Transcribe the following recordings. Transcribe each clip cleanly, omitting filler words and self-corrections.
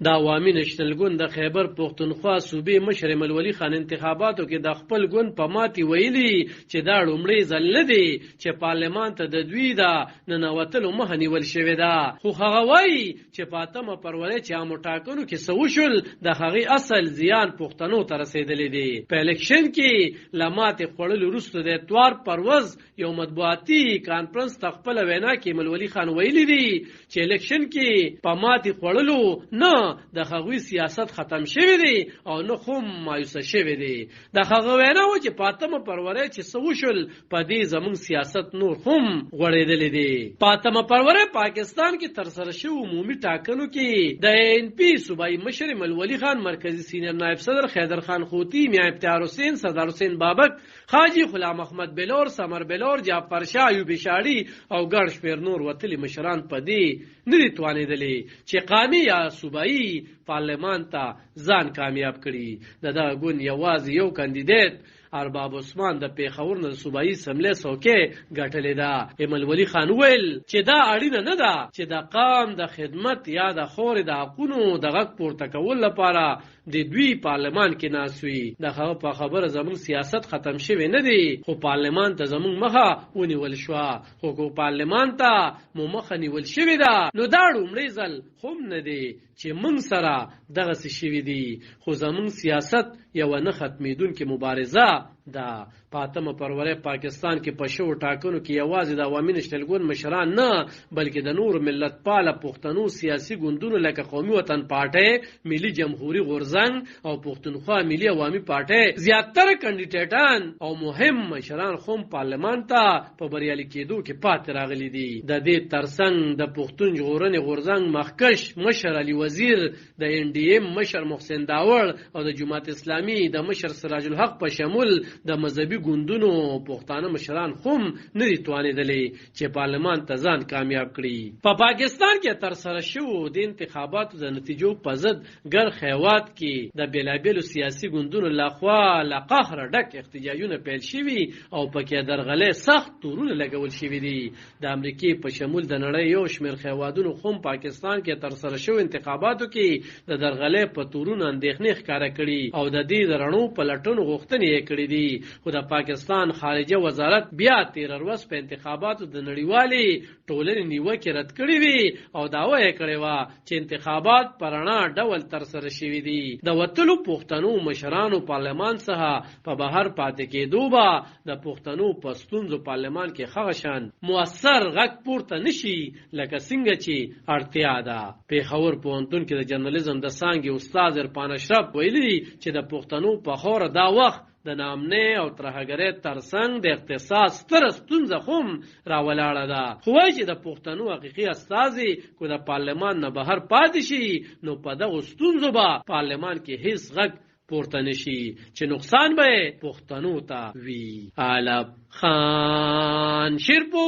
د عوامي نېشنل ګوند د خیبر پښتونخوا صوبې مشر ملولي خان انتخاباتو کې د خپل ګوند په ماتې ویلي چې دا لومړی ځل نه دی چې پارلمان ته د دوی د ننوتلو مخه نیول شوې ده، خو هغه وایي چې په 8 فروری چې عامو ټاکنو کې څه وشول د هغې اصل زیان پښتنو ته رسېدلی دی. په الیکشن کې له ماتې خوړلو وروسته د اتوار پر ورځ یو مطبوعاتي کانفرنس ته خپله وینا کې ملولي خان ویلي دی چې الیکشن کې په ماتې خوړلو نه د هغوی سیاست ختم شوی دی او نه هم مایوسه شوی دی. د هغه وینا و چې په 8 فروری چې څه وشول په دې زموږ سیاست نور هم غوړېدلی دی. په 8 فروری پاکستان کې ترسره شوي عمومي ټاکنو کې د ANP صوبایي مشر ملولي خان، مرکزي سینیر نایب صدر خیدر خان خوطي، میاں افتیار حسین، سردار حسین بابک، حاجي غلام احمد بلور، سمر بلور، جعفر شاه، ایوب شاړي او ګڼ شمېر نور وتلي مشران په دې نه دي توانېدلي چې قامي یا صوبایي پارلمان ته ځان کامیاب کړي. د دغه ګوند یوازې یو کاندیدیت ارباب عثمان د پیښور نه صوبایي اسمبلۍ څوکۍ ګټلې ده. ملولي خان ویل چې دا اړینه نه ده چې د قام د خدمت یا د خورې د حقونو د غږ پورته کول لپاره د دوی پارلمان کې ناست وي. د هغه په خبره زموږ سیاست ختم شوی نه دی، خو پارلمان ته زموږ مخه ونیول شوه. خو پارلمان ته مو مخه نیول شوې ده نو دا لومړی ځل هم نه دی چې موږ سره دغسې شوي دي، خو زموږ سیاست یوه نه ختمېدونکې مبارزه ده. په 8 فروری پاکستان کې په شوو ټاکنو کې یوازې د عوامي نېشنل ګوند مشران نه بلکې د نور ملت پاله پښتنو سیاسي ګوندونو لکه قومي وطن پارټۍ، ملي جمهوري غورځنګ او پښتونخوا ملي عوامي پارټۍ زیاتره کاندیدټان او مهم مشران هم پارلمان ته په بریالي کېدو کې پاتې راغلي دي. د دې ترڅنګ د پښتون ژغورنې غورځنګ مخکښ مشر علي وزیر، د NDM مشر محسن داوړ او د جماعت اسلامي د مشر سراج الحق په شمول د مذهبي ګوندونو پښتانه مشران هم نه دي توانېدلي چې پارلمان ته ځان کامیاب کړي. په پاکستان کې ترسره شوو د انتخاباتو د نتیجو په ضد ګرخ هیواد کې د بېلابېلو سیاسي ګوندونو لخوا له قهره ډک احتجاجونه پیل شوي او پکې درغلۍ سخت تورونه لګول شوي دي. د امریکې په شمول د نړۍ یو شمېر هیوادونو هم پاکستان کې ترسره شوو انتخاباتو کې د درغلۍ په تورونو اندېښنې ښکاره کړي او د دې د رڼو پلټنو غوښتنې یې کړي دي. خو د پاکستان خارجه وزارت بیا 13 ورځ په انتخاباتو د نړیوالې ټولنې نیوکې رد کړې وي او دعوه یې کړې وه چې انتخابات په رڼا ډول ترسره شوي دي. د وتلو پښتنو مشرانو پارلمان څخه په بهر پاتې کېدو به د پښتنو په ستونزو پارلمان کې هغه شان مؤثر غږ پورته نشي لکه څنګه چې اړتیا ده. پیښور پوهنتون کې د جرنالیزم د څانګې استاد عرفان اشرف ویلي چې د پښتنو په خوره دا وخت د ناامنۍ او ترهګرۍ ترڅنګ د اقتصاد ستره ستونزه هم راولاړه ده. خو وایي چې د پښتنو حقیقي استازي که د پارلمان نه بهر پاتې شي نو په دغو ستونزو به پارلمان کې هیڅ غږ پورته نشي چې نقصان به پښتنو ته وي. علب خان شیرپو،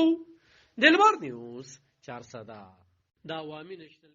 دلبر نیوز 400. د عوامي نېشنل